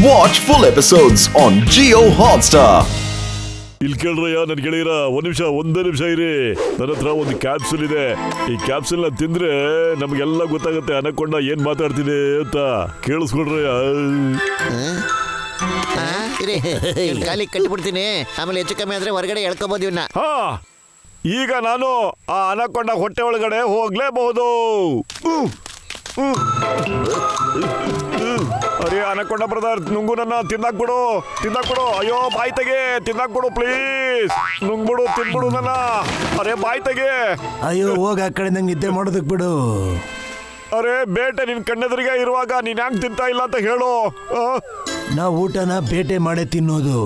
Watch full episodes on Jio Hotstar. ಇಲ್ಲಿ ಕೇಳ್ರಯ್ಯ ನನ್ ಗೆಳೆಯರ ಒಂದೇ ನಿಮಿಷ ಇರಿ. ನನ್ನ ಹತ್ರ ಒಂದು ಕ್ಯಾಪ್ಸೂಲ್ ಇದೆ. ಈ ಕ್ಯಾಪ್ಸೂಲ್ ನ ತಿಂದ್ರೆ ನಮ್ಗೆಲ್ಲ ಗೊತ್ತಾಗುತ್ತೆ ಅನಕೊಂಡ ಏನ್ ಮಾತಾಡ್ತಿದೆ ಅಂತ. ಕೇಳಿಸ್ಕೊಳ್ರಯ್ಯ. ಖಾಲಿ ಕಟ್ಟಿಬಿಡ್ತೀನಿ, ಆಮೇಲೆ ಹೆಚ್ಚು ಕಮ್ಮಿ ಆದ್ರೆ ಹೊರಗಡೆ ಎಳ್ಕೊಬೋದು ಇವನ್ನ. ಹಾ, ಈಗ ನಾನು ಆ ಅನಕೊಂಡ ಹೊಟ್ಟೆ ಒಳಗಡೆ ಹೋಗ್ಲೇಬಹುದು. ಅರೆ ಅನಕೊಂಡ ಬ್ರದರ್, ನುಂಗು ನನ್ನ, ತಿಂದಾಕ್ಬಿಡು. ಅಯ್ಯೋ ಬಾಯ್ ತೆಗೆ, ತಿಂದಾಕ್ಬಿಡು ಪ್ಲೀಸ್. ನುಂಗ್ಬಿಡು, ತಿನ್ಬಿಡು ನನ್ನ. ಅರೆ ಬಾಯ್ ತೆಗೆ. ಅಯ್ಯೋ ಹೋಗ ಆ ಕಡೆ ನಂಗೆ ನಿದ್ದೆ ಮಾಡೋದಕ್ ಬಿಡು. ಅರೆ ಬೇಟೆ ನಿನ್ ಕಣ್ಣೆದುರಿಗೆ ಇರುವಾಗ ನೀನ್ ಹ್ಯಾಂಗ್ ತಿಂತಾ ಇಲ್ಲ ಅಂತ ಹೇಳು. ನಾವು ಊಟನ ಬೇಟೆ ಮಾಡೇ ತಿನ್ನೋದು.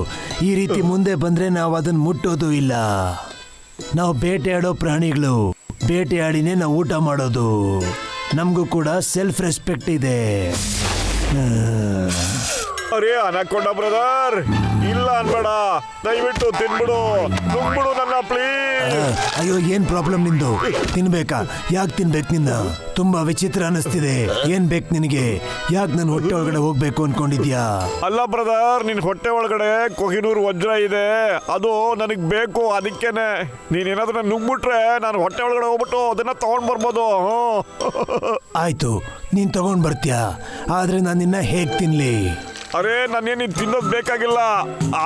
ಈ ರೀತಿ ಮುಂದೆ ಬಂದ್ರೆ ನಾವು ಅದನ್ನ ಮುಟ್ಟೋದು ಇಲ್ಲ. ನಾವು ಬೇಟೆಯಾಡೋ ಪ್ರಾಣಿಗಳು, ಬೇಟೆಯಾಡಿನೇ ನಾವು ಊಟ ಮಾಡೋದು. ನಮಗೂ ಕೂಡ ಸೆಲ್ಫ್ ರೆಸ್ಪೆಕ್ಟ್ ಇದೆ. ಅರೆ ಅನಕೊಂಡ ಬ್ರದರ್, ಇಲ್ಲ ಅನ್ಬೇಡ, ದಯವಿಟ್ಟು ತಿನ್ಬಿಡು, ನುಂಗ್ಬಿಡು ನನ್ನ ಪ್ಲೀಸ್. ಅಯ್ಯೋ ಏನ್ ಪ್ರಾಬ್ಲಮ್ ನಿಂದು? ತಿನ್ಬೇಕಾ? ಯಾಕೆ ತಿನ್ಬೇಕು ನಿನ್ನ? ತುಂಬಾ ವಿಚಿತ್ರ ಅನಿಸ್ತಿದೆ. ಏನ್ ಬೇಕು ನಿನಗೆ? ಯಾಕೆ ನನ್ನ ಹೊಟ್ಟೆ ಒಳಗಡೆ ಹೋಗ್ಬೇಕು ಅನ್ಕೊಂಡಿದ್ಯಾ? ಅಲ್ಲ ಬ್ರದರ್, ನಿನ್ ಹೊಟ್ಟೆ ಒಳಗಡೆ ಕೊಹಿನೂರ್ ವಜ್ರ ಇದೆ, ಅದು ನನಗ್ ಬೇಕು. ಅದಕ್ಕೇನೆ ನೀನೇನಾದ್ರೂ ನುಂಗ್ಬಿಟ್ರೆ ನಾನು ಹೊಟ್ಟೆ ಒಳಗಡೆ ಹೋಗ್ಬಿಟ್ಟು ಅದನ್ನ ತಗೊಂಡ್ ಬರ್ಬೋದು. ಆಯ್ತು, ನೀನ್ ತಗೊಂಡ್ ಬರ್ತೀಯಾ, ಆದ್ರೆ ನಾನು ನಿನ್ನ ಹೇಗ್ ತಿನ್ಲಿ? ಅರೆ ನಾನೇನು ತಿನ್ನೋದು ಬೇಕಾಗಿಲ್ಲ,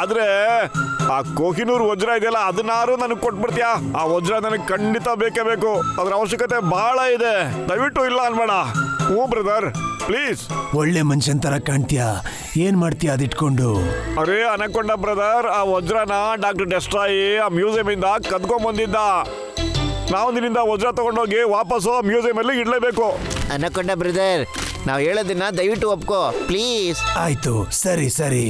ಆದ್ರೆ ಆ ಕೋಹಿನೂರ್ ವಜ್ರ ಇದೆಯಲ್ಲ ಅದನ್ನಾರು ನನಗೆ ಕೊಟ್ಬಿಡ್ತೀಯಾ? ಆ ವಜ್ರ ನನಗೆ ಖಂಡಿತ ಬೇಕೇ ಬೇಕು. ಅದ್ರ ಅವಶ್ಯಕತೆ ಬಹಳ ಇದೆ. ದಯವಿಟ್ಟು ಇಲ್ಲ ಅನ್ಬೇಡ. ಹ್ಞೂ ಬ್ರದರ್ ಪ್ಲೀಸ್. ಒಳ್ಳೆ ಮನುಷ್ಯನ್ ತರ ಕಾಣ್ತೀಯಾ. ಏನ್ ಮಾಡ್ತೀಯಾ ಅದಿಟ್ಕೊಂಡು? ಅರೆ ಅನಕೊಂಡ ಬ್ರದರ್, ಆ ವಜ್ರನ ಡಾಕ್ಟರ್ ಡೆಸ್ಟ್ರಾಯಿ ಆ ಮ್ಯೂಸಿಯಂ ಇಂದ ಕದ್ಕೊಂಡ್ ಬಂದಿದ್ದ. ನಾವು ನಿನ್ನಿಂದ ವಜ್ರ ತಗೊಂಡೋಗಿ ವಾಪಸ್ಸು ಮ್ಯೂಸಿಯಂ ಅಲ್ಲಿ ಇಡ್ಲೇಬೇಕು. ಅನಕೊಂಡ ಬ್ರದರ್, ನಾವು ಹೇಳೋದನ್ನ ದಯವಿಟ್ಟು ಒಪ್ಕೋ ಪ್ಲೀಸ್. ಆಯ್ತು, ಸರಿ ಸರಿ.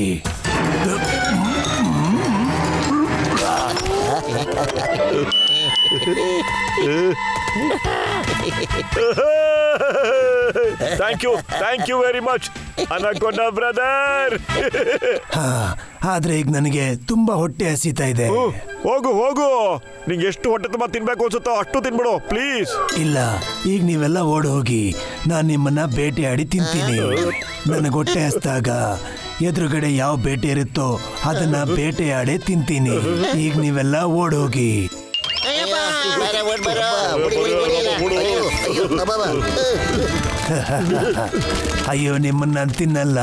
Thank you very much Anaconda brother. ಆದ್ರೆ ಈಗ ನನಗೆ ತುಂಬಾ ಹೊಟ್ಟೆ ಹಸಿತಾ ಇದೆ. ಹೋಗು, ನಿಂಗೆ ಎಷ್ಟು ಹೊಟ್ಟೆ ತುಂಬಾ ತಿನ್ಬೇಕು ಅನ್ಸುತ್ತೋ ಅಷ್ಟು ತಿನ್ಬಿಡು ಪ್ಲೀಸ್. ಇಲ್ಲ, ಈಗ ನೀವೆಲ್ಲ ಓಡ್ ಹೋಗಿ, ನಾನ್ ನಿಮ್ಮನ್ನ ಬೇಟೆಯಾಡಿ ತಿಂತೀನಿ. ನನಗೆ ಹೊಟ್ಟೆ ಹಸ್ದಾಗ ಎದುರುಗಡೆ ಯಾವ ಬೇಟೆ ಇರುತ್ತೋ ಅದನ್ನ ಬೇಟೆಯಾಡಿ ತಿಂತೀನಿ. ಈಗ ನೀವೆಲ್ಲ ಓಡ್ ಹೋಗಿ. ಅಯ್ಯೋ ನಿಮ್ಮನ್ನ ತಿನ್ನಲ್ಲ,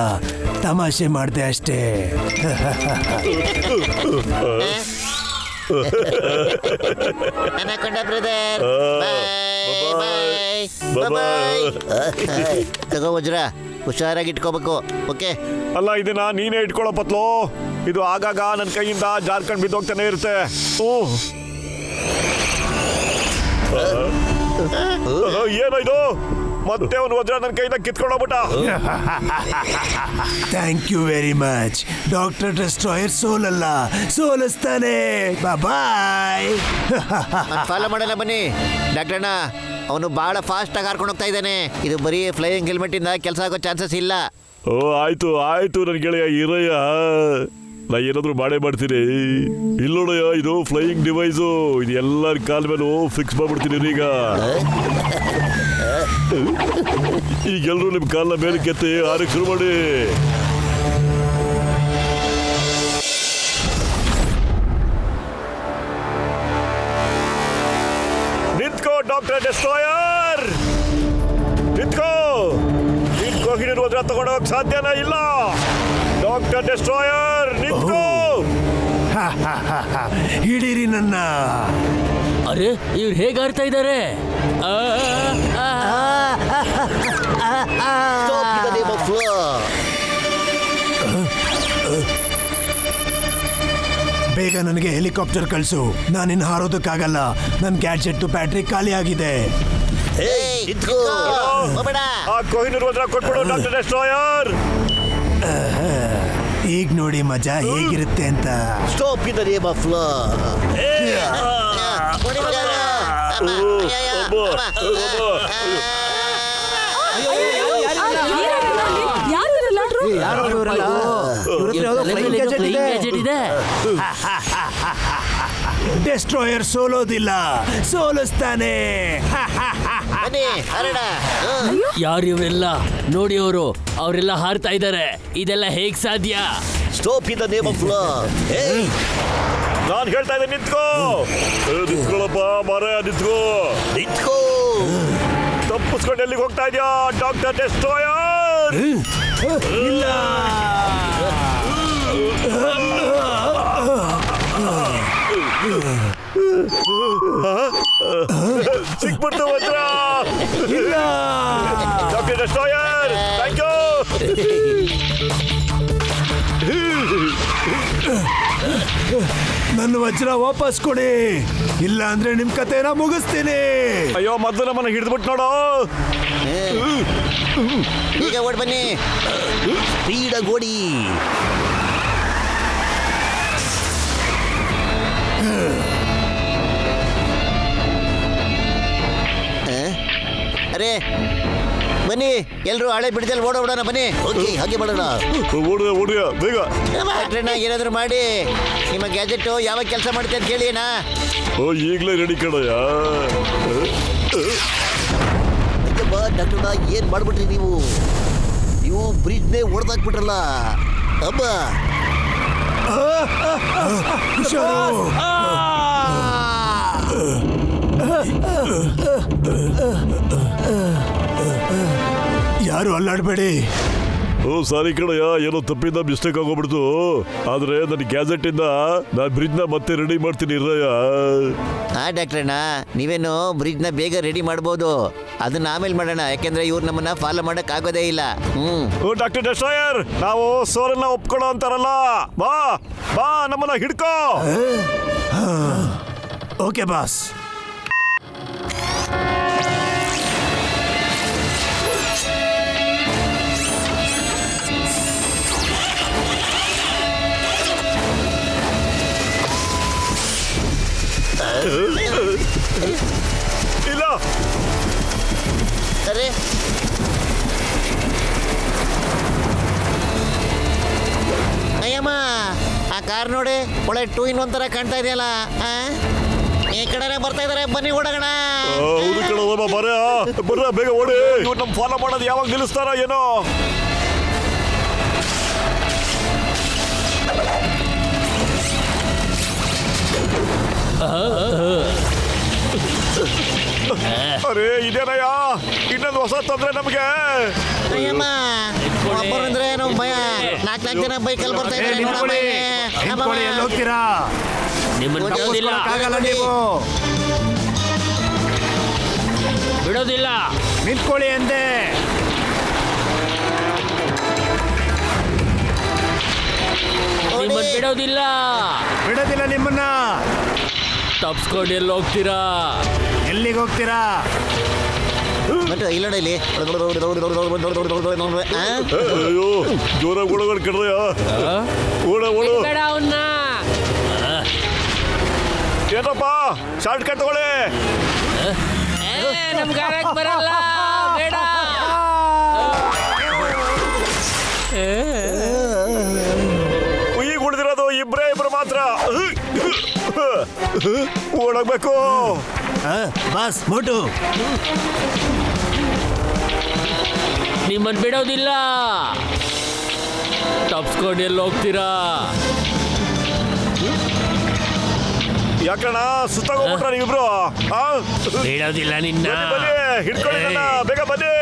ತಮಾಷೆ ಮಾಡ್ದೆ ಅಷ್ಟೇ. ಅನಕೊಂಡ ಬ್ರದರ್, ತಗೋ ವಜ್ರ, ಹುಷಾರಾಗಿ ಇಟ್ಕೋಬೇಕು. ಓಕೆ? ಅಲ್ಲ ಇದನ್ನ ನೀನೇ ಇಟ್ಕೊಳ್ಳೋ ಪತ್ಲು. ಇದು ಆಗಾಗ ನನ್ನ ಕೈಯಿಂದ ಜಾರ್ಖಂಡ್ ಬಿದ್ದೋಗ್ತಾನೆ ಇರುತ್ತೆ. ಏನಾಯ್ತು? ಮತ್ತೆ ಅವನು ವಜ್ರ ನನ್ನ ಕೈಯಿಂದ ಕಿತ್ಕೊಂಡೋಗ್ಬಿಟ್ಟ. Thank you very much. Doctor destroyer ಸೋಲಲ್ಲ, ಸೋಲಿಸ್ತಾನೆ. ಬಾಯ್. ಫಾಲೋ ಮಾಡೋಣ ಬನ್ನಿ ಡಾಕ್ಟರ್ನ. ಅವನು ಬಹಳ ಫಾಸ್ಟ್ ಆಗಿ ಹಾರ್ಕೊಂಡು ಹೋಗ್ತಾ ಇದ್ದಾನೆ. ಇದು ಬರೀ ಫ್ಲೈಯಿಂಗ್ ಹೆಲ್ಮೆಟ್ ಇಂದ ಕೆಲಸ ಆಗೋ ಚಾನ್ಸಸ್ ಇಲ್ಲ. ಓ ಆಯ್ತು ನನ್ನ ಗೆಳೆಯ ಇರಯ್ಯ, ನಾ ಏನಾದ್ರು ಮಾಡೇ ಮಾಡ್ತೀನಿ. ಇಲ್ಲೋಡಯ್ಯ, ಇದು ಫ್ಲೈಯಿಂಗ್ ಡಿವೈಸು. ಇದು ಎಲ್ಲರ ಕಾಲ ಮೇಲೂ ಫಿಕ್ಸ್ ಮಾಡ್ಬಿಡ್ತೀನಿ. ಈಗೆಲ್ಲರೂ ನಿಮ್ಮ ಕಾಲನ ಮೇಲೆ ಕೆತ್ತಿ ಹಾರಕ್ಕೆ ಶುರು ಮಾಡಿ. ನಿಂತ್ಕೋ ಡಾಕ್ಟರ್ ಡೆಸ್ಟ್ರಾಯರ್, ನಿಂತ್ಕೋ. ನೀನ್ ಕೋಹಿನೂರ್ ವಜ್ರ ತಗೊಂಡೋಗಕ್ ಸಾಧ್ಯನಾ? ಇಲ್ಲ ಡಾಕ್ಟರ್ ಡೆಸ್ಟ್ರಾಯರ್, ನಿಂತ್ಕೋ. ಹಿಡೀರಿ ನನ್ನ. ಅರೆ ಇವ್ರು ಹೇಗೆ ಆಡ್ತಾ ಇದ್ದಾರೆ? ಬೇಗ ನನಗೆ ಹೆಲಿಕಾಪ್ಟರ್ ಕಳಿಸು. ನಾನಿನ್ನು ಹಾರೋದಕ್ಕಾಗಲ್ಲ. ನನ್ನ ಗ್ಯಾಡ್ಜೆಟ್ ಬ್ಯಾಟ್ರಿ ಖಾಲಿ ಆಗಿದೆ. ಆ ಕೋಹಿನೂರ್ ವಜ್ರ ಕೊಟ್ಬಿಡು ಡಾಕ್ಟರ್ ಡೆಸ್ಟ್ರಾಯರ್. ಈಗ ನೋಡಿ ಮಜಾ ಹೇಗಿರುತ್ತೆ ಅಂತ. Stop in the name of law. Destroyer ಸೋಲೋದಿಲ್ಲ, ಸೋಲಿಸ್ತಾನೆ. ಬನ್ನಿ ಹರಡ. ಯಾರು ಇವರೆಲ್ಲ ನೋಡಿ, ಅವರೆಲ್ಲ ಹಾರ್ತಾ ಇದ್ದಾರೆ. ಇದೆಲ್ಲ ಹೇಗ್ ಸಾಧ್ಯ? Stop in the name of ಲಾ. ಏಯ್ ನಾನು ಹೇಳ್ತಾ ಇದ್ದೆ ನಿಂತ್ಕೋ. ನಿಂತ್ಕೊಳ್ಳಪ್ಪ ಮಾರ, ನಿಂತ್ಕೋ. ನಿಂತ್ಕೋ. ತಪ್ಪಿಸ್ಕೊಂಡು ಎಲ್ಲಿಗೆ ಹೋಗ್ತಾ ಇದೆಯಾ ಡಾಕ್ಟರ್ ಡೆಸ್ಟ್ರಾಯರ್? ಇಲ್ಲ. ಸಿಕ್ಬಿಡ್ತು ವಜ್ರ. ಇಲ್ಲ. Doctor destroyer, thank you. ನನ್ನ ವಜ್ರ ವಾಪಸ್ ಕೊಡಿ, ಇಲ್ಲ ಅಂದ್ರೆ ನಿಮ್ ಕತೆನ ಮುಗಿಸ್ತೀನಿ. ಅಯ್ಯೋ, ಮೊದಲು ನಮ್ಮನ್ನ ಹಿಡಿದ್ಬಿಟ್ಟು ನೋಡು. ಈಗ ಓಡ್ ಬನ್ನಿ, ಸ್ಪೀಡಾಗಿ ಓಡಿ. ಅರೆ ಬನ್ನಿ ಎಲ್ರು ಹಳೆ ಬಿಡದಲ್ಲಿ ಓಡೋಣ. ಬನ್ನಿ ಓಕೆ, ಹಾಗೆ ಮಾಡೋಣ. ಓಡಿಯ ಬೇಗ. ಡಾಕ್ಟ್ರಣ್ಣ ಏನಾದ್ರು ಮಾಡಿ, ನಿಮ್ಮ ಗ್ಯಾಜೆಟ್ ಯಾವಾಗ ಕೆಲಸ ಮಾಡುತ್ತೆ ಅಂತ ಕೇಳಿ ಅಣ್ಣ. ಈಗಲೇ ರೆಡಿ ಕಣಯ್ಯ. ಡಾಕ್ಟರ್ನ ಏನ್ ಮಾಡ್ಬಿಟ್ರಿ ನೀವು? ಬ್ರಿಡ್ಜ್ನೇ ಹೊಡೆದಾಕ್ಬಿಟ್ರಲ್ಲ. ಅಬ್ಬ ಯಾರು ಅಲ್ಲಾಡ್ಬೇಡಿ. ಸಾರಿ ಕಣಯ್ಯ, ಏನೋ ತಪ್ಪಿಂದ ಮಿಸ್ಟೇಕ್ ಆಗೋಗ್ಬಿಡ್ತು. ಆದ್ರೆ ನನ್ನ ಗ್ಯಾಜೆಟ್ ಇಂದ ನಾನು ಬ್ರಿಡ್ಜ್ ನ ಮತ್ತೆ ರೆಡಿ ಮಾಡ್ತೀನಿ ಇರಯ್ಯ. ಡಾಕ್ಟ್ರಣ್ಣ, ನೀವೇನು ಬ್ರಿಡ್ಜ್ನ ಬೇಗ ರೆಡಿ ಮಾಡ್ಬೋದು, ಅದನ್ನ ಆಮೇಲೆ ಮಾಡೋಣ. ಯಾಕೆಂದ್ರೆ ಇವ್ರು ನಮ್ಮನ್ನ ಫಾಲೋ ಮಾಡಕ್ ಆಗೋದೇ ಇಲ್ಲ. ಡಾಕ್ಟರ್ ಡೆಸ್ಟ್ರಾಯರ್, ನಾವು ಸೋರನ್ನ ಒಪ್ಕೊಳ್ಳೋ ಅಂತಾರಲ್ಲ. ಬಾ ಬಾ, ನಮ್ಮನ್ನ ಹಿಡ್ಕೋ. Okay boss. ಇಲ್ಲ. ಅರೆ ಅಯ್ಯಮ್ಮ, ಆ ಕಾರ್ ನೋಡಿ, ಒಳ್ಳೆ 2-in-1 ತರ ಕಾಣ್ತಾ ಇದೆಯಲ್ಲ. ಈ ಕಡೆನೆ ಬರ್ತಾ ಇದಾರೆ, ಬನ್ನಿ ಓಡೋಣ. ಹೌದು ಕಣವ, ಬರ್ರ ಬೇಗ ಓಡಿ. ಇವ್ರು ನಮ್ ಫಾಲೋ ಮಾಡೋದು ಯಾವಾಗ ನಿಲ್ಲಿಸ್ತಾರ ಏನೋ. ಅರೇ ಇದೇನಯ್ಯ, ಇನ್ನೊಂದು ಹೊಸ ತೊಂದ್ರೆ ನಮ್ಗೆ. ಅಯ್ಯಮ್ಮ, ಒಬ್ಬರಂದ್ರೆ ನಾವು ಭಯ. 4 ಜನ ಬೈಕಲ್ಲಿ ಬರ್ತಾ ಇದ್ದಾರೆ. ಎಲ್ಲಿ ಹೋಗ್ತೀರಾ? ನಿಮ್ಮನ್ನ ಬಿಡೋದಿಲ್ಲ, ಆಗಲ್ಲ, ನೀವು ಬಿಡೋದಿಲ್ಲ. ನಿಂತ್ಕೊಳ್ಳಿ ಅಂದೆ. ನಿಮ್ಮನ್ನ ಬಿಡೋದಿಲ್ಲ, ಬಿಡೋದಿಲ್ಲ ನಿಮ್ಮನ್ನ. ತಪ್ಸ್ಕೊಂಡು ಎಲ್ಲಿ ಹೋಗ್ತೀರಾ? ಎಲ್ಲಿಗೆ ಹೋಗ್ತೀರಾ? ಮತ್ತೆ ಇಲ್ಲ ಇಲ್ಲಿ ಅಯ್ಯೋ, ಜೋರಾಗಿ ಓಡೋಗಳು ಕಡ್ರಯ್ಯ. ಓಡು. ಅವನ್ನ ಏನಪ್ಪ, ಶಾರ್ಟ್ ಕಟ್ ತಗೊಳ್ಳಿ. ನಮ್ಗೆ ಆಡಕ್ ಬರಲ್ಲ, ಬೇಡ. ಈಗ ಉಳಿದಿರೋದು ಇಬ್ರು ಮಾತ್ರ. ಓಡಾಗ್ಬೇಕು. ಬಾಸ್ ಮೋಟು, ನಿಮ್ಮನ್ನ ಬಿಡೋದಿಲ್ಲ. ತಪ್ಸ್ಕೊಂಡು ಎಲ್ಲಿ ಹೋಗ್ತೀರಾ? ಯಾಕಣ್ಣ ಸುತ್ತಾಗೋಗ್ಬಿಟ್ರ ನೀವಿಬ್ರು? ಬಿಡೋದಿಲ್ಲ ನಿನ್ನ. ಬನ್ನಿ, ಹಿಡ್ಕೊಳ್ಳಿ ನನ್ನ, ಬೇಗ ಬನ್ನಿ.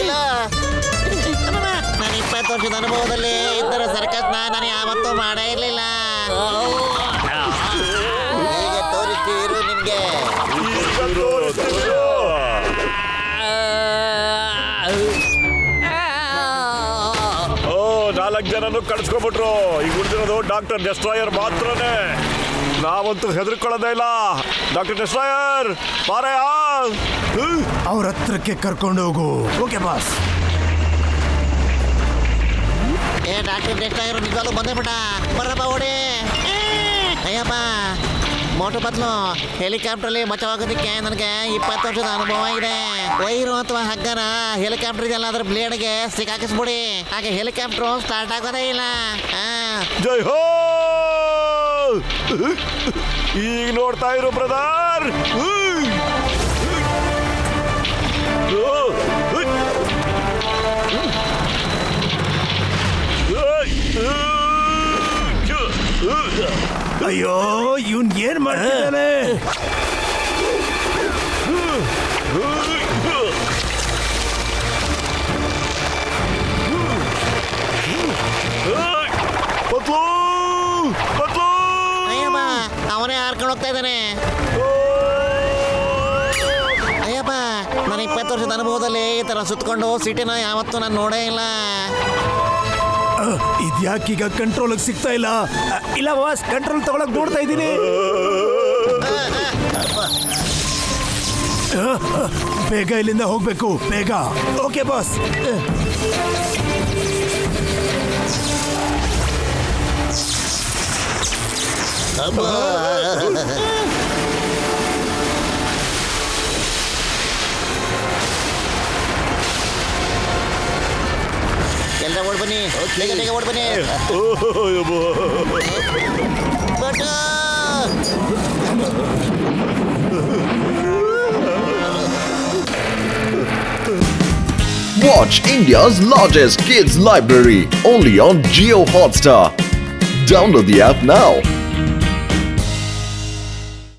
ಇಲ್ಲ, ನಾನು 20 ವರ್ಷದ ಅನುಭವದಲ್ಲಿ ಇದ್ದರ ಸರ್ಕಸ್ನ ನಾನು ಯಾವತ್ತೂ ಮಾಡೇ ಇರಲಿಲ್ಲ. ಹೇಗೆ ತೋರಿಸ್ತೀರು ನಿನ್ಗೆ? ನಾಲ್ಕು ಜನನು ಕಳಿಸ್ಕೊಂಡ್ಬಿಟ್ರು. ಈಗ ಉಳಿದಿರೋದು ಡಾಕ್ಟರ್ ಡೆಸ್ಟ್ರಾಯರ್ ಮಾತ್ರನೇ. ನಾವಂತೂ ಹೆದರ್ಕೊಳ್ಳೋದೇ ಇಲ್ಲ. ಡಾಕ್ಟರ್ ಡೆಸ್ಟ್ರಾಯರ್ ಬಾರಯ್ಯ. ಅವ್ರ ಹತ್ರಕ್ಕೆ ಕರ್ಕೊಂಡು ಹೋಗು. Okay boss. ಡಾಕ್ಟರ್ ಡೆಸ್ಟ್ರಾಯರ್ ನಿಜವಾಗ್ಲೂ ಬಂದೇ ಬಿಟ್ಟ. ಬರ್ರಪ್ಪ ಓಡಿ. ಅಯ್ಯಪ್ಪ, ಮೋಟು ಬದಲು ಹೆಲಿಕಾಪ್ಟರ್ಲಿ ಬಚಾವಾಗೋದಕ್ಕೆ ನನಗೆ 20 ವರ್ಷದ ಅನುಭವ ಇದೆ. ವೈರು ಅಥವಾ ಹಗ್ಗನ ಹೆಲಿಕಾಪ್ಟರ್ ಇದೆಲ್ಲ ಅದ್ರ ಬ್ಲೇಡ್ಗೆ ಸಿಕ್ಕಾಕಿಸ್ಬಿಡಿ, ಹಾಗೆ ಹೆಲಿಕಾಪ್ಟರ್ ಸ್ಟಾರ್ಟ್ ಆಗೋದೇ ಇಲ್ಲ. ಜೈ ಹೋ. ಈಗ ನೋಡ್ತಾ ಇರು ಬ್ರದರ್. ಅಯ್ಯೋ ಇವನ್ ಏನ್ ಮಾಡ್ತಿದ್ದಾನೆ? ಅಯ್ಯಪ್ಪ ಅವನೇ ಹಾರ್ಕೊಂಡು ಹೋಗ್ತಾ ಇದ್ದಾನೆ. ಅಯ್ಯಪ್ಪ ನಾನು 20 ವರ್ಷದ ಅನುಭವದಲ್ಲಿ ಈ ತರ ಸುತ್ಕೊಂಡು ಸಿಟಿನ ಯಾವತ್ತೂ ನಾನು ನೋಡೇ ಇಲ್ಲ. ಇದ್ಯಾಕೀಗ ಕಂಟ್ರೋಲ್ ಸಿಗ್ತಾ ಇಲ್ಲ? ಇಲ್ಲ ಬಾಸ್, ಕಂಟ್ರೋಲ್ ತಗೊಳಕ್ ನೋಡ್ತಾ ಇದ್ದೀನಿ. ಬೇಗ ಇಲ್ಲಿಂದ ಹೋಗ್ಬೇಕು, ಬೇಗ. Okay boss. ಎಲ್ಲ ಓಡ್ ಬನ್ನಿ, ಬೇಗ ಬೇಗ ಓಡ್ ಬನ್ನಿ. But Watch India's largest kids library only on Jio Hotstar. Download the app now.